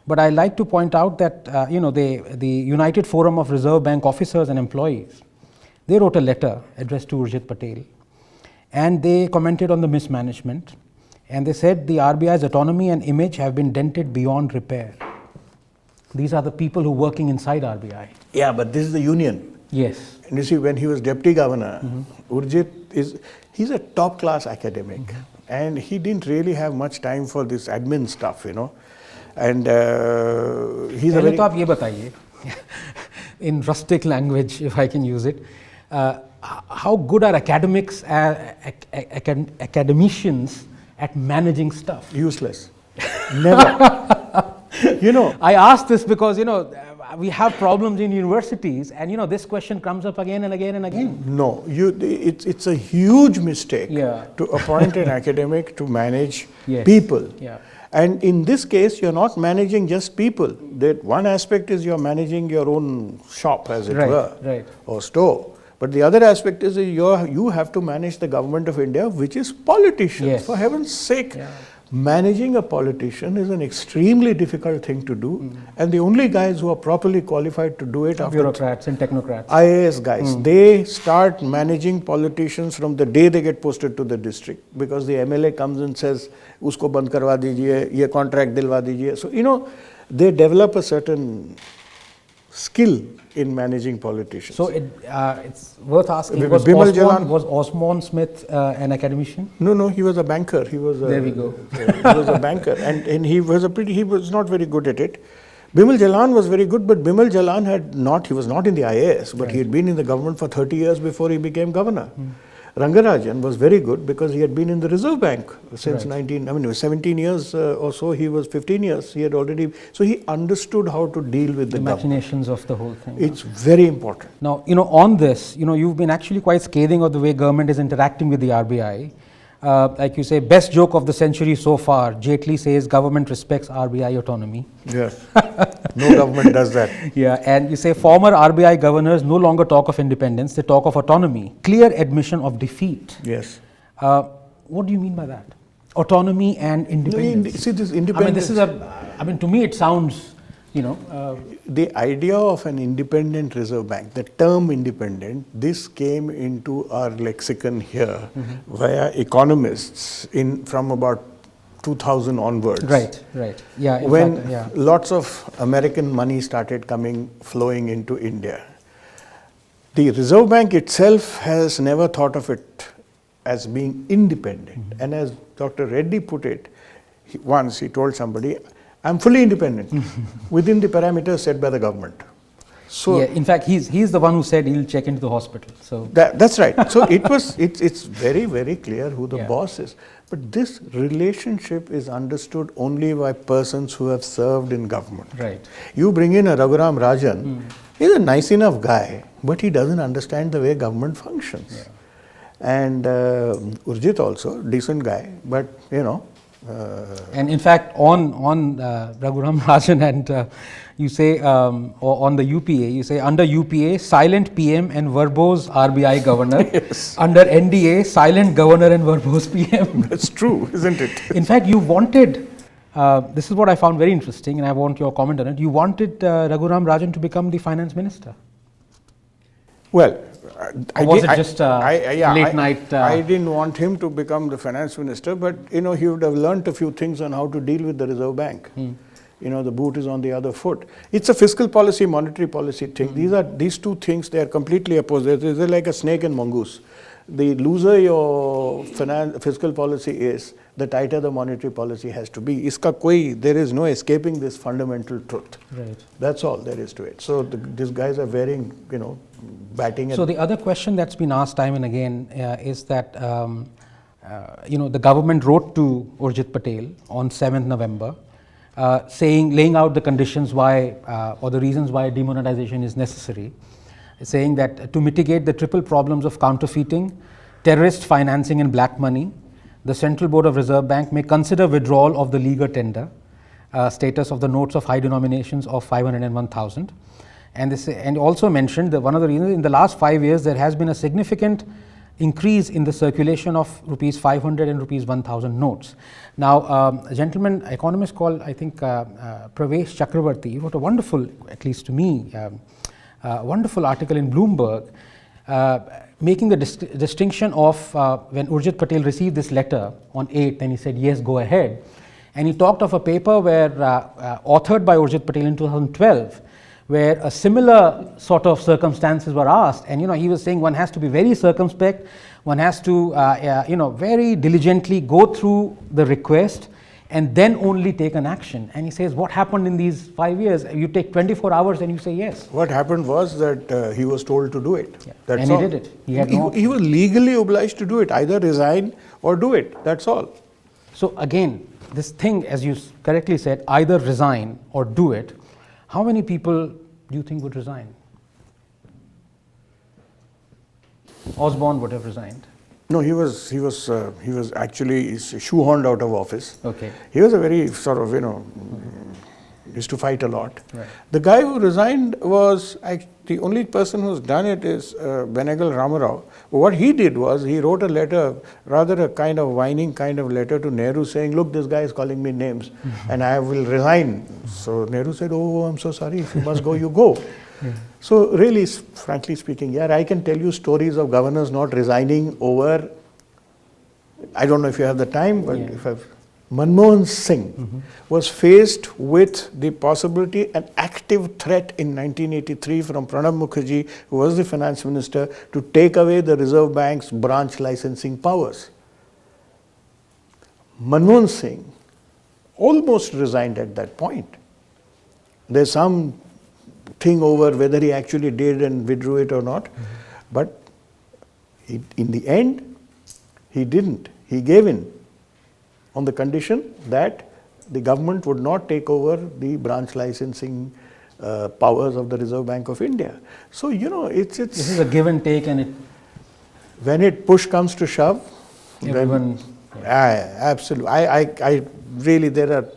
But I like to point out that, the United Forum of Reserve Bank Officers and Employees, they wrote a letter addressed to Urjit Patel, and they commented on the mismanagement, and they said the RBI's autonomy and image have been dented beyond repair. These are the people who are working inside RBI. Yeah, but this is the union. Yes. And you see, when he was deputy governor, Urjit he's a top class academic, and he didn't really have much time for this admin stuff, And he's a very... तो आप ये बताइए, in rustic language, if I can use it, how good are academics, academicians at managing stuff? Useless. Never. I ask this because, we have problems in universities, and this question comes up again and again and again. No, it's a huge mistake to appoint an academic to manage people. Yeah. And in this case, you're not managing just people. That one aspect is you're managing your own shop, as it were, or store. But the other aspect is you have to manage the government of India, which is politicians. Yes. For heaven's sake, managing a politician is an extremely difficult thing to do. And the only guys who are properly qualified to do it are bureaucrats and technocrats. IAS guys. They start managing politicians from the day they get posted to the district, because the MLA comes and says, usko band karwa dijiye, ye contract dilwa dijiye. So, they develop a certain skill in managing politicians. So it's worth asking, was Osborne Smith an academician? No, he was a banker. There we go. He was a banker, and he was not very good at it. Bimal Jalan was very good, but Bimal Jalan he was not in the IAS, but he had been in the government for 30 years before he became governor. Rangarajan was very good because he had been in the Reserve Bank since 17 years or so. He was 15 years. He had already, so he understood how to deal with the machinations of the whole thing. It's very important. Now, on this, you've been actually quite scathing of the way government is interacting with the RBI. Like you say, best joke of the century so far. Jaitley says government respects RBI autonomy. Yes, no government does that. Yeah, and you say former RBI governors no longer talk of independence; they talk of autonomy. Clear admission of defeat. Yes. What do you mean by that? Autonomy and independence. See, this independence. To me, it sounds. The idea of an independent reserve bank, the term independent, this came into our lexicon here via economists from about 2000 onwards. Right. Yeah. When lots of American money started flowing into India. The Reserve Bank itself has never thought of it as being independent. And as Dr. Reddy put it, once he told somebody, I'm fully independent within the parameters set by the government. So, in fact, he's the one who said he'll check into the hospital. So that's right. So it's very, very clear who the boss is. But this relationship is understood only by persons who have served in government. Right. You bring in a Raghuram Rajan, he's a nice enough guy, but he doesn't understand the way government functions. Yeah. And Urjit also, decent guy, but and in fact, on Raghuram Rajan and you say on the UPA, you say under UPA, silent PM and verbose RBI governor. Yes. Under NDA, silent governor and verbose PM. That's true, isn't it? In fact, you wanted, this is what I found very interesting, and I want your comment on it. You wanted Raghuram Rajan to become the finance minister. Well, was it just late night? I didn't want him to become the finance minister, but he would have learnt a few things on how to deal with the Reserve Bank. the boot is on the other foot. It's a fiscal policy, monetary policy thing. These two things, they are completely opposite. They're like a snake and mongoose. The looser your fiscal policy is, the tighter the monetary policy has to be. There is no escaping this fundamental truth. Right. That's all there is to it. So these guys are wearing, batting. So the other question that's been asked time and again is that, the government wrote to Urjit Patel on 7th November, laying out the conditions why, or the reasons why demonetization is necessary, saying that to mitigate the triple problems of counterfeiting, terrorist financing and black money, the Central Board of Reserve Bank may consider withdrawal of the legal tender status of the notes of high denominations of 500 and 1,000. And also mentioned that one of the reasons, in the last 5 years, there has been a significant increase in the circulation of rupees 500 and rupees 1,000 notes. Now, a gentleman, economist called, I think, Pravesh Chakravarti, wrote a wonderful, at least to me, wonderful article in Bloomberg, making the distinction of when Urjit Patel received this letter on 8th and he said, yes, go ahead. And he talked of a paper where authored by Urjit Patel in 2012, where a similar sort of circumstances were asked. And, he was saying one has to be very circumspect, one has to, very diligently go through the request and then only take an action. And he says, what happened in these 5 years? You take 24 hours and you say yes. What happened was that he was told to do it. Yeah. That's and all. He did it. He was legally obliged to do it, either resign or do it. That's all. So again, this thing, as you correctly said, either resign or do it. How many people do you think would resign? Osborne would have resigned. No, he was actually shoehorned out of office. Okay. He was a very sort of, used to fight a lot. Right. The guy who resigned was, the only person who's done it is Benegal Ramarao. What he did was, he wrote a letter, rather a kind of whining kind of letter to Nehru saying, look, this guy is calling me names and I will resign. So Nehru said, oh, I'm so sorry, if you must go, you go. Yeah. So really, frankly speaking, I can tell you stories of governors not resigning over, I don't know if you have the time, but if I've, Manmohan Singh was faced with the possibility, an active threat in 1983 from Pranab Mukherjee, who was the finance minister, to take away the Reserve Bank's branch licensing powers. Manmohan Singh almost resigned at that point. There's some thing over whether he actually did and withdrew it or not, but in the end, he didn't. He gave in on the condition that the government would not take over the branch licensing powers of the Reserve Bank of India. So, it's... This is a give and take, and when it push comes to shove, everyone... absolutely. I really, there are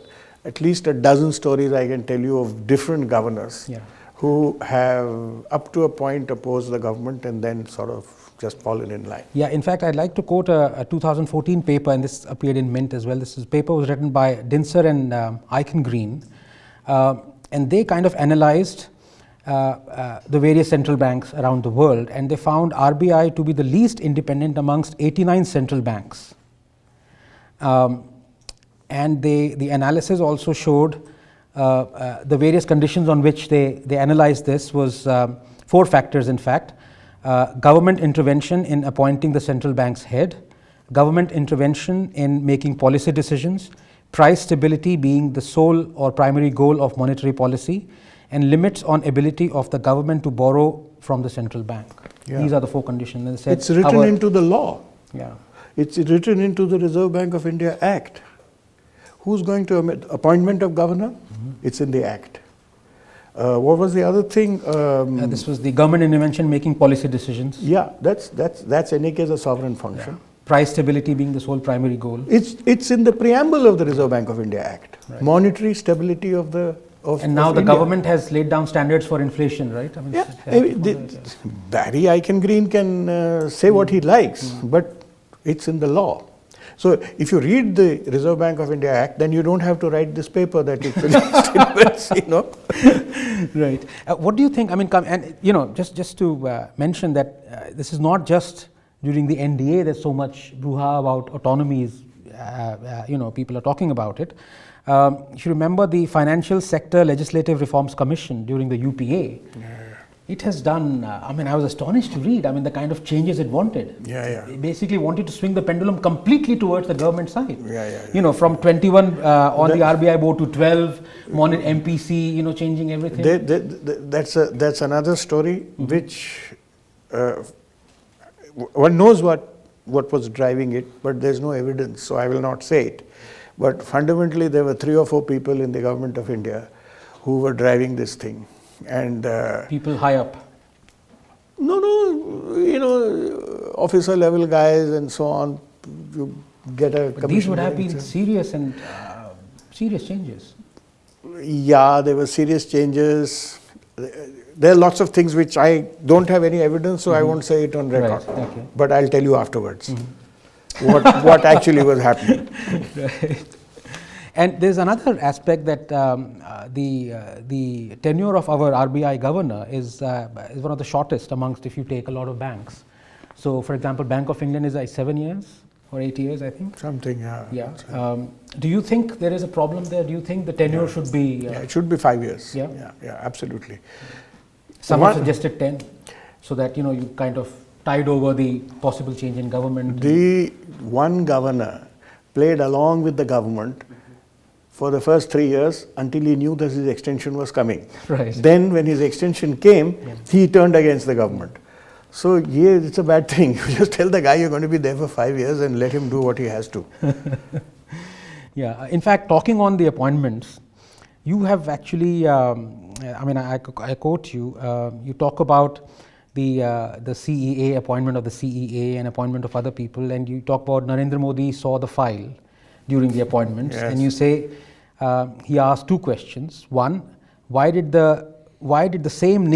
at least a dozen stories I can tell you of different governors who have up to a point opposed the government and then sort of just fallen in line. Yeah, in fact, I'd like to quote a 2014 paper, and this appeared in Mint as well. This paper was written by Dinsar and Eichengreen, and they kind of analyzed the various central banks around the world, and they found RBI to be the least independent amongst 89 central banks. And the analysis also showed the various conditions on which they analyzed this was 4 factors, in fact. Government intervention in appointing the central bank's head, government intervention in making policy decisions, price stability being the sole or primary goal of monetary policy, and limits on ability of the government to borrow from the central bank. Yeah. These are the 4 conditions. And it's written into the law. Yeah. It's written into the Reserve Bank of India Act. Who's going to appointment of governor? It's in the Act. What was the other thing? This was the government intervention making policy decisions. Yeah, that's any case a sovereign function. Yeah. Price stability being the sole primary goal. It's in the preamble of the Reserve Bank of India Act. Right. Monetary stability of the and now the India. Government has laid down standards for inflation, right? I mean, Barry Eichengreen can say what he likes, but it's in the law. So if you read the Reserve Bank of India Act, then you don't have to write this paper that you finished, Right. What do you think? I mean, and just to mention that this is not just during the NDA. There's so much brouhaha about autonomies. People are talking about it. If you remember the Financial Sector Legislative Reforms Commission during the UPA, it has done, I was astonished to read, the kind of changes it wanted. It basically wanted to swing the pendulum completely towards the government side. From 21 on the RBI board to 12, wanted MPC, changing everything. That's another story which one knows what was driving it, but there's no evidence, so I will not say it. But fundamentally, there were 3 or 4 people in the government of India who were driving this thing. And people high up. No, officer level guys and so on. You get a commission. These would have been serious and serious changes. Yeah, there were serious changes. There are lots of things which I don't have any evidence, so I won't say it on record. Right, okay. But I'll tell you afterwards what actually was happening. Right. And there's another aspect that the tenure of our RBI governor is one of the shortest amongst, if you take a lot of banks. So, for example, Bank of England is 7 years or 8 years, I think. Something, yeah. Yeah. Do you think there is a problem there? Do you think the tenure should be? Yeah, it should be 5 years. Yeah, absolutely. Some have suggested 10, so that you kind of tide over the possible change in government. The one governor played along with the government for the first 3 years until he knew that his extension was coming. Right. Then when his extension came, he turned against the government. So yeah, it's a bad thing. You just tell the guy you're going to be there for 5 years and let him do what he has to. Yeah, in fact, talking on the appointments, you have actually, I quote you, you talk about the CEA, appointment of the CEA and appointment of other people, and you talk about Narendra Modi saw the file during the appointments, and you say he asked 2 questions. One, why do the same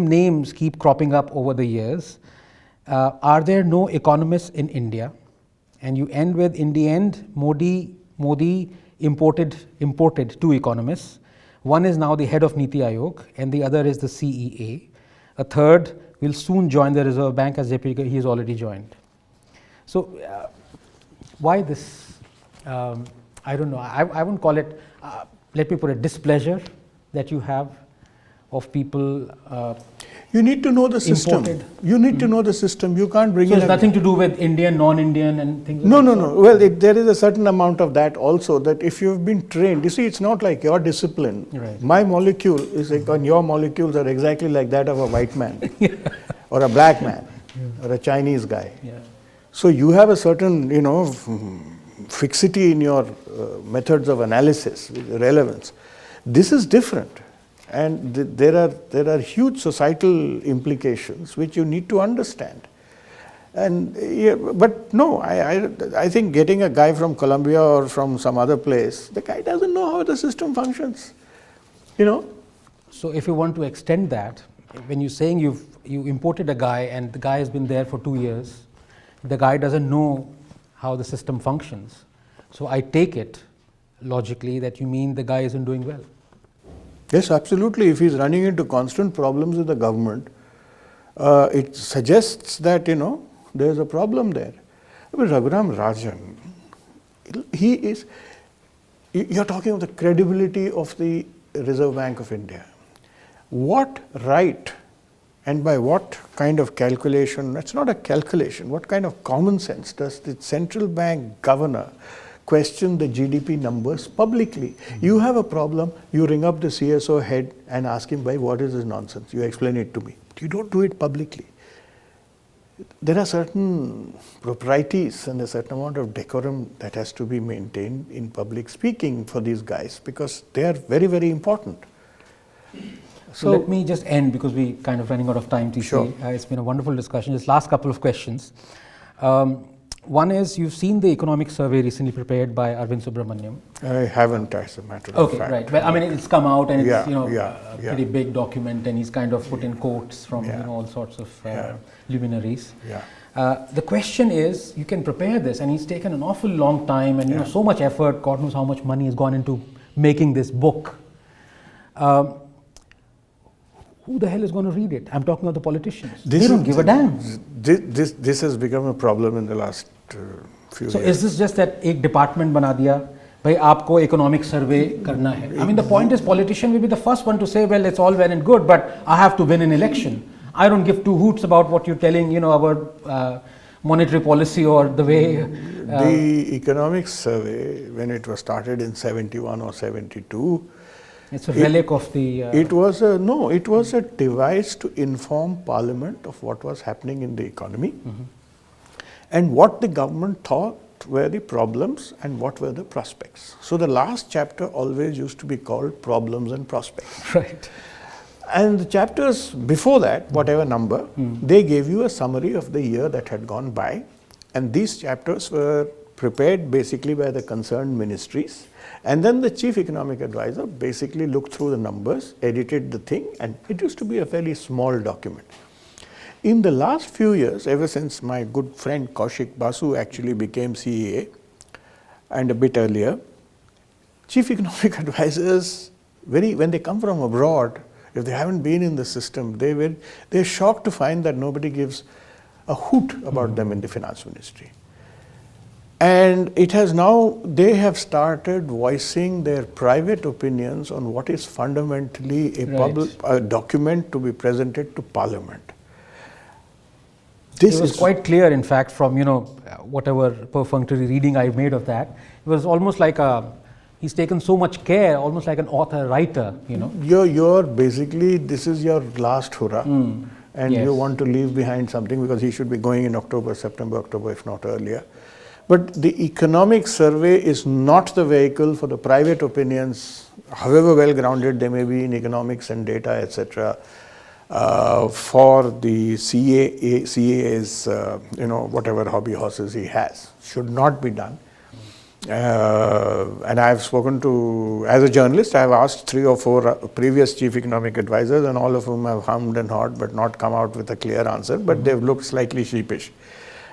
names keep cropping up over the years? Are there no economists in India? And you end with, in the end, Modi imported 2 economists. One is now the head of Niti Aayog, and the other is the CEA. A third will soon join the Reserve Bank as deputy. He has already joined. So, why this? I don't know. I wouldn't call it. Let me put it, displeasure that you have of people. You need to know the system. Imported. You need to know the system. You can't bring So in. it's nothing to do with Indian, non-Indian, and things. No. Well, there is a certain amount of that also. That if you've been trained, you see, it's not like your discipline. Right. My molecule is like, and your molecules are exactly like that of a white man, or a black man, or a Chinese guy. Yeah. So you have a certain, fixity in your methods of analysis, relevance. This is different, and there are huge societal implications which you need to understand. And but no, I think getting a guy from Colombia or from some other place, the guy doesn't know how the system functions. So if you want to extend that, when you're saying you imported a guy and the guy has been there for 2 years, the guy doesn't know how the system functions. So I take it logically that you mean the guy isn't doing well. Yes, absolutely. If he's running into constant problems with the government, it suggests that, there's a problem there. But Raghuram Rajan, you're talking of the credibility of the Reserve Bank of India. What right and by what kind of calculation, it's not a calculation, what kind of common sense does the central bank governor question the GDP numbers publicly? You have a problem, you ring up the CSO head and ask him, "Bhai, what is this nonsense? You explain it to me." You don't do it publicly. There are certain proprieties and a certain amount of decorum that has to be maintained in public speaking for these guys, because they are very, very important. So let me just end, because we're kind of running out of time, TC. Sure. It's been a wonderful discussion. Just last couple of questions. One is, you've seen the economic survey recently prepared by Arvind Subramaniam. I haven't, as a matter of Okay, fact. right. Well, it's come out, and it's Yeah, a pretty big document, and he's kind of put in quotes from all sorts of luminaries. Yeah. The question is, you can prepare this, and he's taken an awful long time, and so much effort. God knows how much money has gone into making this book. Who the hell is going to read it? I'm talking about the politicians. They don't give a damn. This has become a problem in the last few years. So is this just that एक department बना दिया भाई आपको economic survey करना है. I mean the point is politician will be the first one to say well it's all well and good but I have to win an election. I don't give two hoots about what you're telling about monetary policy or the way. The economic survey, when it was started in 71 or 72, it's a relic of the. It was a device to inform Parliament of what was happening in the economy and what the government thought were the problems and what were the prospects. So the last chapter always used to be called Problems and Prospects. Right. And the chapters before that, whatever number, they gave you a summary of the year that had gone by. And these chapters were prepared basically by the concerned ministries. And then the chief economic advisor basically looked through the numbers, edited the thing, and it used to be a fairly small document. In the last few years, ever since my good friend Kaushik Basu actually became CEA, and a bit earlier, chief economic advisors, when they come from abroad, if they haven't been in the system, they're shocked to find that nobody gives a hoot about them in the finance ministry. And it has now, they have started voicing their private opinions on what is fundamentally a document to be presented to Parliament. It was quite clear, in fact, from whatever perfunctory reading I made of that. It was almost like he's taken so much care, almost like an author, writer. You're basically, this is your last hurrah, and yes. You want to leave behind something because he should be going in September, October, if not earlier. But the economic survey is not the vehicle for the private opinions, however well grounded they may be in economics and data, etc. For the CA's, whatever hobby horses he has, should not be done. And I've spoken to, as a journalist, I've asked 3 or 4 previous chief economic advisors, and all of whom have hummed and hawed but not come out with a clear answer, but they've looked slightly sheepish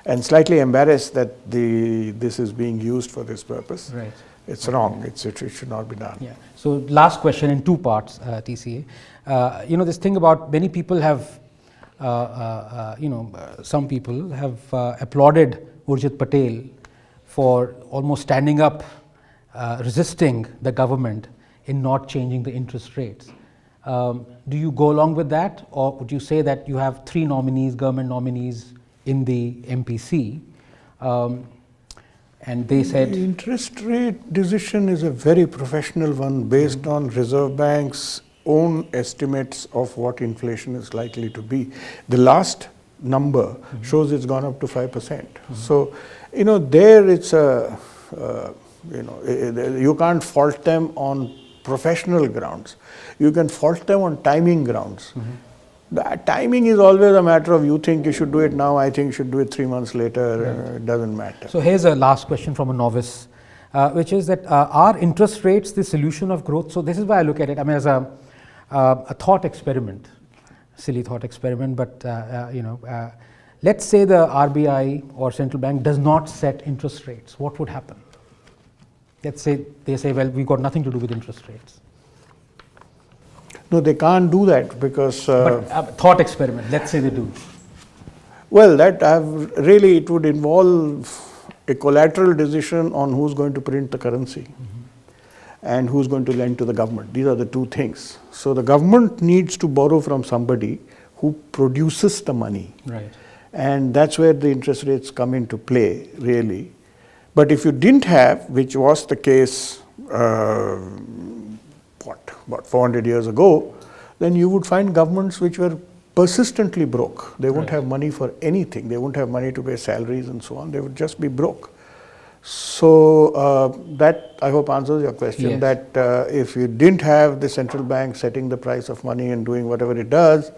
and slightly embarrassed that this is being used for this purpose. Right. It's wrong. It should not be done. Yeah. So last question in 2 parts, TCA. This thing about many people have, some people have applauded Urjit Patel for almost standing up, resisting the government in not changing the interest rates. Do you go along with that, or would you say that you have 3 nominees, government nominees in the MPC, and they said... The interest rate decision is a very professional one based on Reserve Bank's own estimates of what inflation is likely to be. The last number shows it's gone up to 5%. So, there it's you can't fault them on professional grounds. You can fault them on timing grounds. The timing is always a matter of you think you should do it now, I think you should do it 3 months later, it doesn't matter. So here's a last question from a novice, which is that are interest rates the solution of growth? So this is why I look at it, as a thought experiment, silly thought experiment, but let's say the RBI or central bank does not set interest rates, what would happen? Let's say they say, well, we've got nothing to do with interest rates. No, they can't do that because... but thought experiment, let's say they do. Well, really it would involve a collateral decision on who's going to print the currency and who's going to lend to the government. These are the 2 things. So the government needs to borrow from somebody who produces the money. Right. And that's where the interest rates come into play, really. But if you didn't have, which was the case, about 400 years ago, then you would find governments which were persistently broke. They wouldn't have money for anything. They wouldn't have money to pay salaries and so on. They would just be broke. So that, I hope, answers your question, yes. that if you didn't have the central bank setting the price of money and doing whatever it does,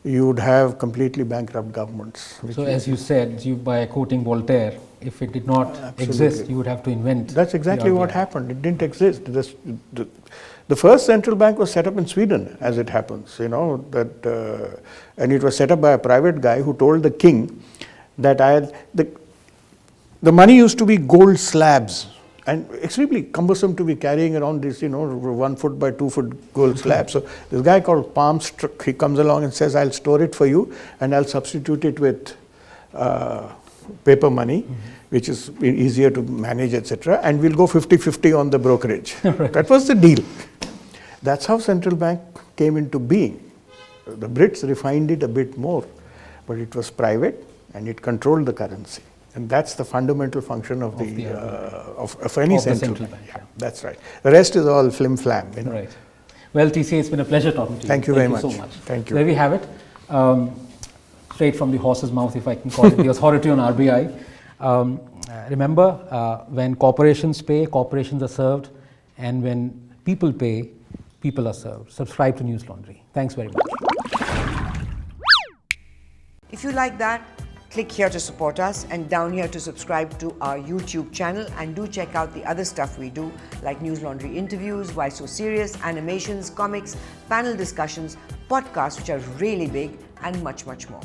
you would have completely bankrupt governments. So as you said, by quoting Voltaire, if it did not exist, you would have to invent. That's exactly what happened. It didn't exist. The first central bank was set up in Sweden, as it happens, and it was set up by a private guy who told the king that the money used to be gold slabs and extremely cumbersome to be carrying around this, 1 foot by 2 foot gold slabs. So this guy called Palmstruck, he comes along and says, I'll store it for you and I'll substitute it with paper money. which is easier to manage, etc., and we'll go 50-50 on the brokerage. That was the deal. That's how central bank came into being. The Brits refined it a bit more, but it was private and it controlled the currency. And that's the fundamental function of any central bank. Yeah, that's right. The rest is all flim flam. Right. Well, TCA, it's been a pleasure talking to you. Thank you very much. So much. Thank you. There we have it. Straight from the horse's mouth, if I can call it, the authority on RBI. Remember, when corporations pay, corporations are served, and when people pay, people are served. Subscribe to News Laundry. Thanks very much. If you like that, click here to support us and down here to subscribe to our YouTube channel, and do check out the other stuff we do like News Laundry interviews, Why So Serious, animations, comics, panel discussions, podcasts which are really big, and much, much more.